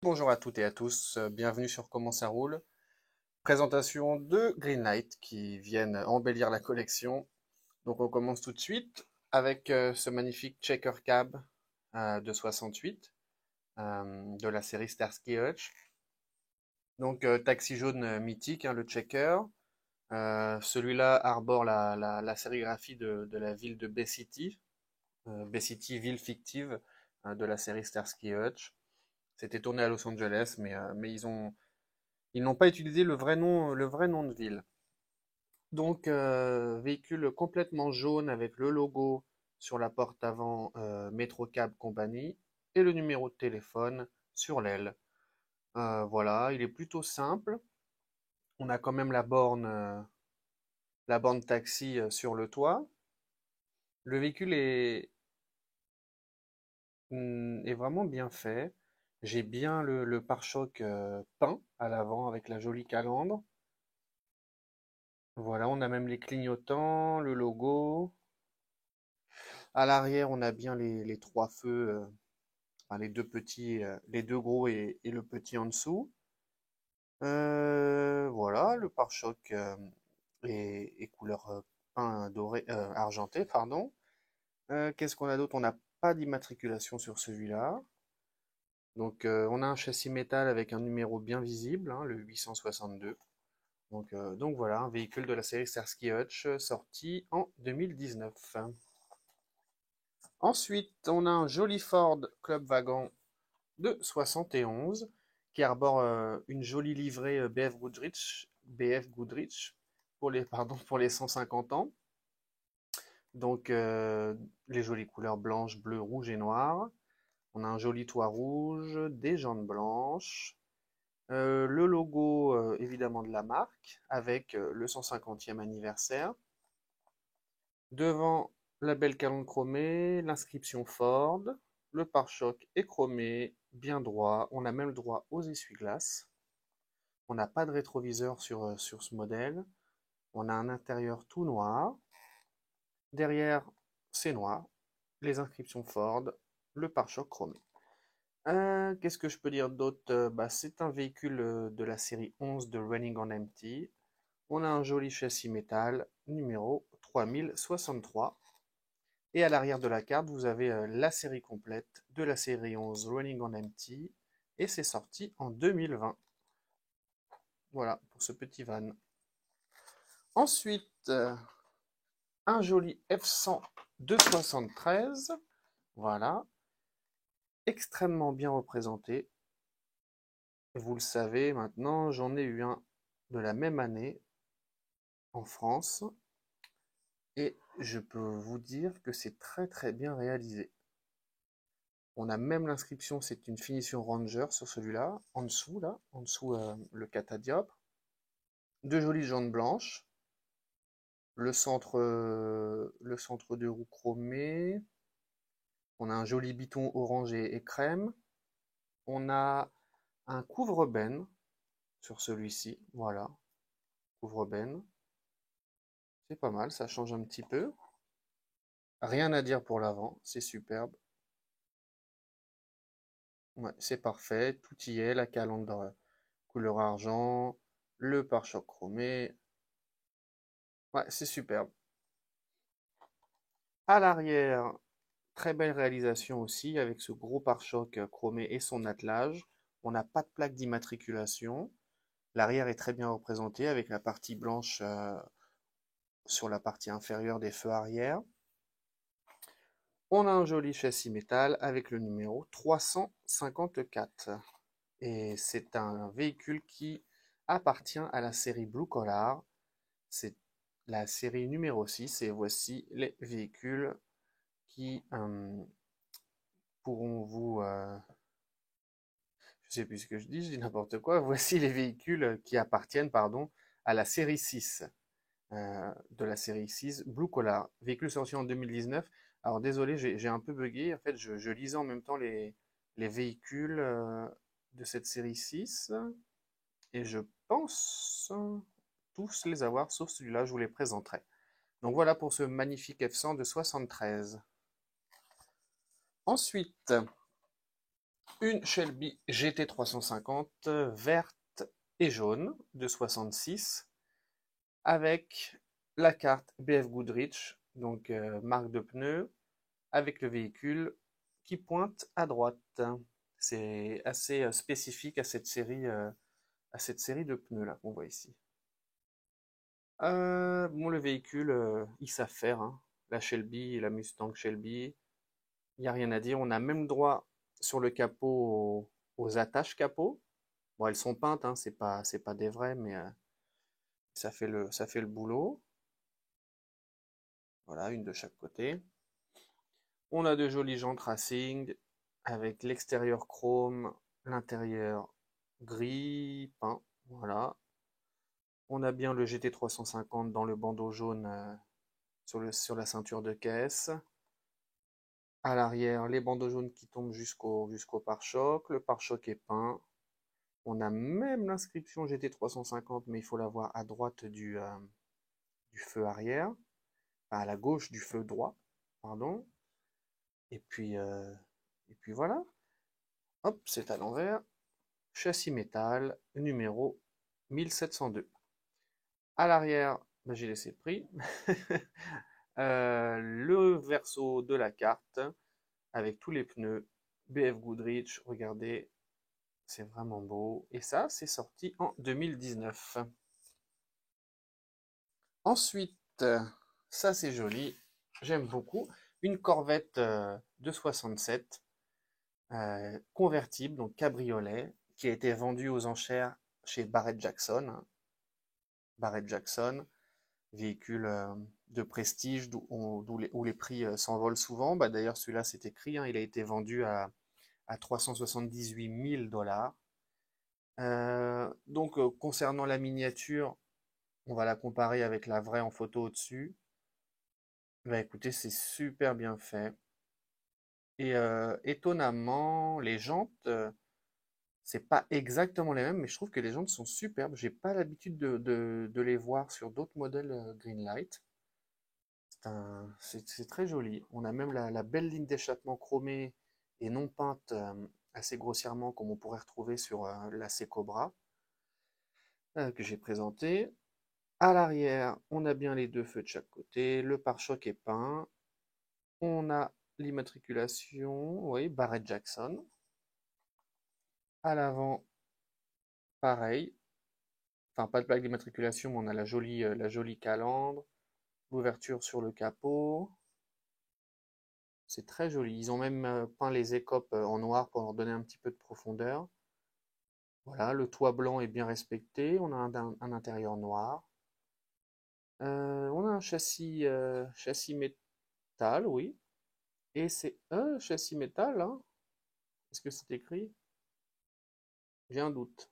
Bonjour à toutes et à tous, bienvenue sur Comment ça roule. Présentation de Greenlight qui viennent embellir la collection. Donc on commence tout de suite avec ce magnifique Checker Cab de 68 de la série Starsky Hutch. Donc taxi jaune mythique, hein, le Checker. Celui-là arbore la sérigraphie de la ville de Bay City, Bay City, ville fictive de la série Starsky Hutch. C'était tourné à Los Angeles, mais ils n'ont pas utilisé le vrai nom de ville. Donc, véhicule complètement jaune avec le logo sur la porte avant Metro Cab Company et le numéro de téléphone sur l'aile. Voilà, il est plutôt simple. On a quand même la borne taxi sur le toit. Le véhicule est vraiment bien fait. J'ai bien le pare-choc peint à l'avant avec la jolie calandre. Voilà, on a même les clignotants, le logo. À l'arrière, on a bien les trois feux, enfin, les deux petits, les deux gros et le petit en dessous. Voilà, le pare-choc est couleur pain doré, argenté, pardon. Qu'est-ce qu'on a d'autre? On n'a pas d'immatriculation sur celui-là. Donc, on a un châssis métal avec un numéro bien visible, hein, le 862. Donc voilà, un véhicule de la série Starsky Hutch sorti en 2019. Ensuite, on a un joli Ford Club Wagon de 71 qui arbore une jolie livrée BF Goodrich pour les 150 ans. Donc, les jolies couleurs blanche, bleu, rouge et noir. On a un joli toit rouge, des jantes blanches, le logo évidemment de la marque avec le 150e anniversaire. Devant la belle calandre chromée, l'inscription Ford, le pare-choc est chromé, bien droit. On a même le droit aux essuie-glaces. On n'a pas de rétroviseur sur ce modèle. On a un intérieur tout noir. Derrière, c'est noir. Les inscriptions Ford, le pare-choc chromé. Qu'est-ce que je peux dire d'autre? C'est un véhicule de la série 11 de Running on Empty. On a un joli châssis métal, numéro 3063. Et à l'arrière de la carte, vous avez la série complète de la série 11 Running on Empty. Et c'est sorti en 2020. Voilà pour ce petit van. Ensuite, un joli F100 de 73. Voilà. Extrêmement bien représenté. Vous le savez maintenant, j'en ai eu un de la même année en France. Et je peux vous dire que c'est très très bien réalisé. On a même l'inscription, c'est une finition Ranger sur celui-là, en dessous là, en dessous le catadioptre. Deux jolies jantes blanches, le centre de roue chromé. On a un joli biton orange et crème. On a un couvre-benne sur celui-ci, voilà, couvre-benne. C'est pas mal, ça change un petit peu. Rien à dire pour l'avant, c'est superbe. Ouais, c'est parfait, tout y est, la calandre couleur argent, le pare-choc chromé. Ouais, c'est superbe. À l'arrière, très belle réalisation aussi avec ce gros pare-choc chromé et son attelage. On n'a pas de plaque d'immatriculation. L'arrière est très bien représenté avec la partie blanche sur la partie inférieure des feux arrière. On a un joli châssis métal avec le numéro 354. Et c'est un véhicule qui appartient à la série Blue Collar. C'est la série numéro 6 et voici les véhicules qui pourront vous... je sais plus ce que je dis n'importe quoi. Voici les véhicules qui appartiennent, pardon, à la série 6. De la série 6, Blue Collar. Véhicule sorti en 2019. Alors désolé, j'ai un peu bugué. En fait, je lisais en même temps les véhicules de cette série 6. Et je pense tous les avoir, sauf celui-là, je vous les présenterai. Donc voilà pour ce magnifique F100 de 73. Ensuite, Une Shelby GT350 verte et jaune de 66 avec la carte BF Goodrich, donc marque de pneus, avec le véhicule qui pointe à droite. C'est assez spécifique à cette série de pneus là qu'on voit ici. Bon, le véhicule, ils savent faire, hein. La Shelby, la Mustang Shelby, il n'y a rien à dire. On a même droit sur le capot aux attaches capot. Bon, elles sont peintes, hein, c'est pas des vraies, mais ça fait le boulot. Voilà, une de chaque côté. On a de jolis jantes racing avec l'extérieur chrome, l'intérieur gris peint. Voilà. On a bien le GT350 dans le bandeau jaune sur la ceinture de caisse. À l'arrière, les bandeaux jaunes qui tombent jusqu'au pare-choc. Le pare-choc est peint. On a même l'inscription GT350, mais il faut la voir à droite du feu arrière. Enfin, à la gauche du feu droit, pardon. Et puis, euh, et puis voilà. Hop, c'est à l'envers. Châssis métal, numéro 1702. À l'arrière, ben, j'ai laissé pris. Le verso de la carte avec tous les pneus BF Goodrich. Regardez, c'est vraiment beau. Et ça, c'est sorti en 2019. Ensuite, ça c'est joli. J'aime beaucoup. Une Corvette de 67 convertible, donc cabriolet, qui a été vendue aux enchères chez Barrett Jackson. Barrett Jackson, véhicule de prestige où les prix s'envolent souvent. Bah, d'ailleurs, celui-là, c'est écrit, hein, il a été vendu à 378 000 dollars. Donc, concernant la miniature, on va la comparer avec la vraie en photo au-dessus. Bah, écoutez, c'est super bien fait. Et étonnamment, les jantes, c'est pas exactement les mêmes, mais je trouve que les jantes sont superbes. J'ai pas l'habitude de les voir sur d'autres modèles Greenlight. C'est très joli. On a même la belle ligne d'échappement chromée et non peinte assez grossièrement comme on pourrait retrouver sur la C Cobra que j'ai présenté. À l'arrière, on a bien les deux feux de chaque côté. Le pare-choc est peint. On a l'immatriculation, oui, Barrett Jackson. À l'avant, pareil. Enfin, pas de plaque d'immatriculation, mais on a la jolie calandre. L'ouverture sur le capot. C'est très joli. Ils ont même peint les écopes en noir pour leur donner un petit peu de profondeur. Voilà, le toit blanc est bien respecté. On a un intérieur noir. On a un châssis métal, oui. Et c'est un châssis métal, hein. Est-ce que c'est écrit? J'ai un doute.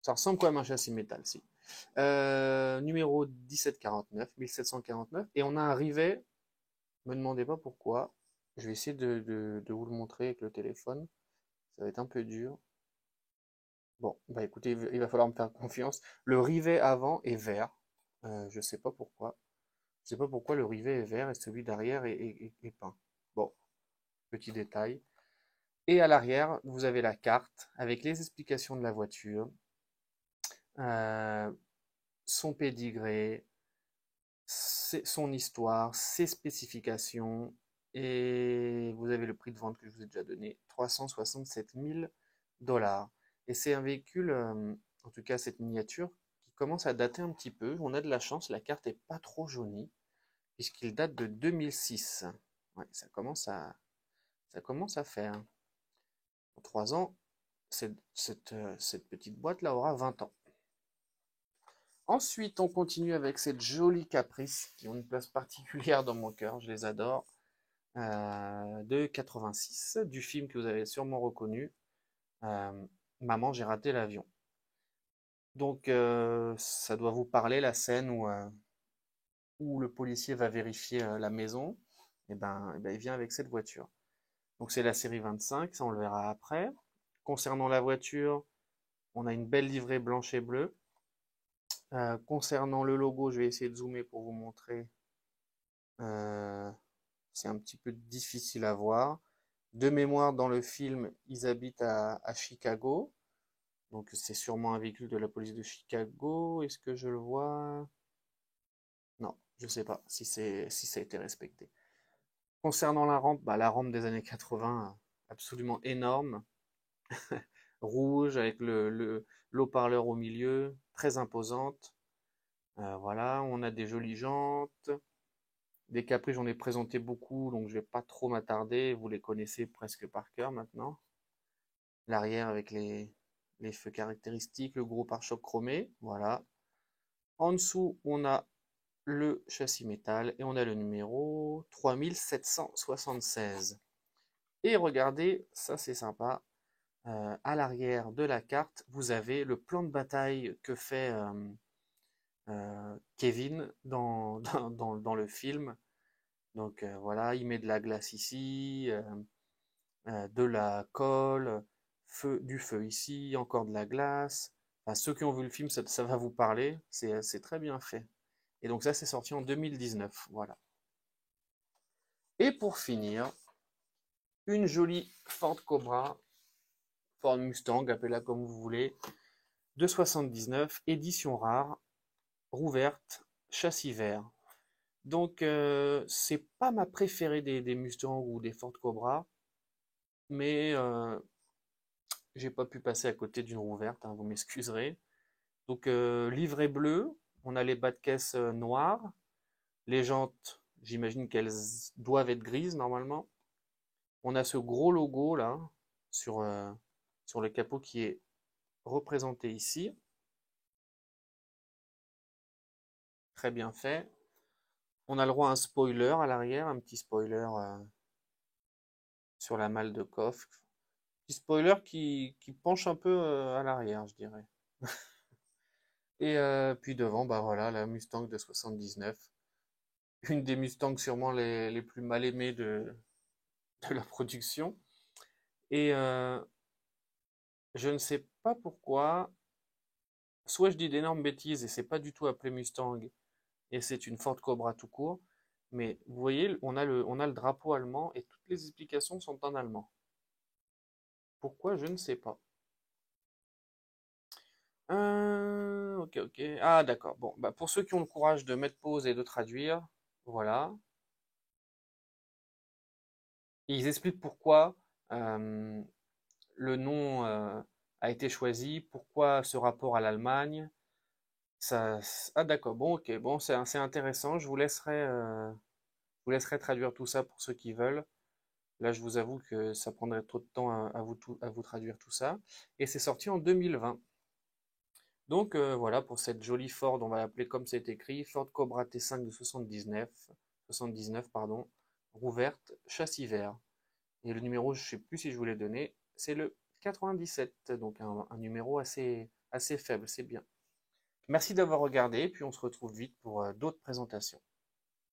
Ça ressemble quand même à un châssis métal, si. Numéro 1749. Et on a un rivet. Me demandez pas pourquoi. Je vais essayer de vous le montrer avec le téléphone. Ça va être un peu dur. Bon, bah écoutez, il va falloir me faire confiance. Le rivet avant est vert. Je sais pas pourquoi. Je sais pas pourquoi le rivet est vert et celui d'arrière est peint. Bon, petit détail. Et à l'arrière, vous avez la carte avec les explications de la voiture, euh, son pédigré, son histoire, ses spécifications. Et vous avez le prix de vente que je vous ai déjà donné, 367 000 dollars. Et c'est un véhicule, en tout cas cette miniature, qui commence à dater un petit peu. On a de la chance, la carte est pas trop jaunie, puisqu'il date de 2006. Ouais, ça commence à faire. En 3 ans, cette petite boîte-là aura 20 ans. Ensuite, on continue avec cette jolie Caprice qui ont une place particulière dans mon cœur, je les adore. De 86, du film que vous avez sûrement reconnu, euh, Maman, j'ai raté l'avion. Donc, ça doit vous parler la scène où le policier va vérifier la maison. Et ben, il vient avec cette voiture. Donc, c'est la série 25, ça on le verra après. Concernant la voiture, on a une belle livrée blanche et bleue. Concernant le logo, je vais essayer de zoomer pour vous montrer. Euh, c'est un petit peu difficile à voir. De mémoire, dans le film, ils habitent à Chicago. Donc c'est sûrement un véhicule de la police de Chicago. Est-ce que je le vois? Non, je sais pas si ça a été respecté. Concernant la rampe, bah, la rampe des années 80, absolument énorme, rouge avec l'haut-parleur au milieu, très imposante. Voilà, on a des jolies jantes. Des Capri, j'en ai présenté beaucoup, donc je vais pas trop m'attarder. Vous les connaissez presque par cœur maintenant. L'arrière avec les feux caractéristiques, le gros pare-choc chromé, voilà. En dessous, on a le châssis métal et on a le numéro 3776. Et regardez, ça c'est sympa, à l'arrière de la carte, vous avez le plan de bataille que fait Kevin dans le film. Donc voilà, il met de la glace ici, de la colle, du feu ici, encore de la glace. Enfin, ceux qui ont vu le film, ça va vous parler, c'est très bien fait. Et donc ça, c'est sorti en 2019, voilà. Et pour finir, une jolie Ford Cobra, Ford Mustang, appelez-la comme vous voulez, de 79, édition rare, roue verte, châssis vert. Donc c'est pas ma préférée des Mustangs ou des Ford Cobra, mais j'ai pas pu passer à côté d'une roue verte, hein, vous m'excuserez. Donc livret bleu, on a les bas de caisse noirs, les jantes, j'imagine qu'elles doivent être grises normalement. On a ce gros logo là sur, sur le capot qui est représenté ici. Très bien fait. On a le droit à un spoiler à l'arrière, un petit spoiler sur la malle de coffre. Petit spoiler qui penche un peu à l'arrière, je dirais. Et puis devant, bah voilà, la Mustang de 79. Une des Mustangs sûrement les plus mal aimées de la production. Et je ne sais pas pourquoi, soit je dis d'énormes bêtises et c'est pas du tout appelé Mustang et c'est une Ford Cobra tout court, mais vous voyez, on a le drapeau allemand et toutes les explications sont en allemand. Pourquoi, je ne sais pas. Ok, ok. Ah, d'accord. Bon, bah, pour ceux qui ont le courage de mettre pause et de traduire, voilà. Ils expliquent pourquoi euh, le nom a été choisi, pourquoi ce rapport à l'Allemagne. Ça, ah, d'accord. Bon, ok. Bon, c'est intéressant. Je vous laisserai traduire tout ça pour ceux qui veulent. Là, je vous avoue que ça prendrait trop de temps à vous traduire tout ça. Et c'est sorti en 2020. Donc voilà, pour cette jolie Ford, on va l'appeler comme c'est écrit, Ford Cobra T5 de 79 pardon, roue verte, châssis vert. Et le numéro, je ne sais plus si je vous l'ai donné, c'est le 97, donc un numéro assez faible, c'est bien. Merci d'avoir regardé, puis on se retrouve vite pour d'autres présentations.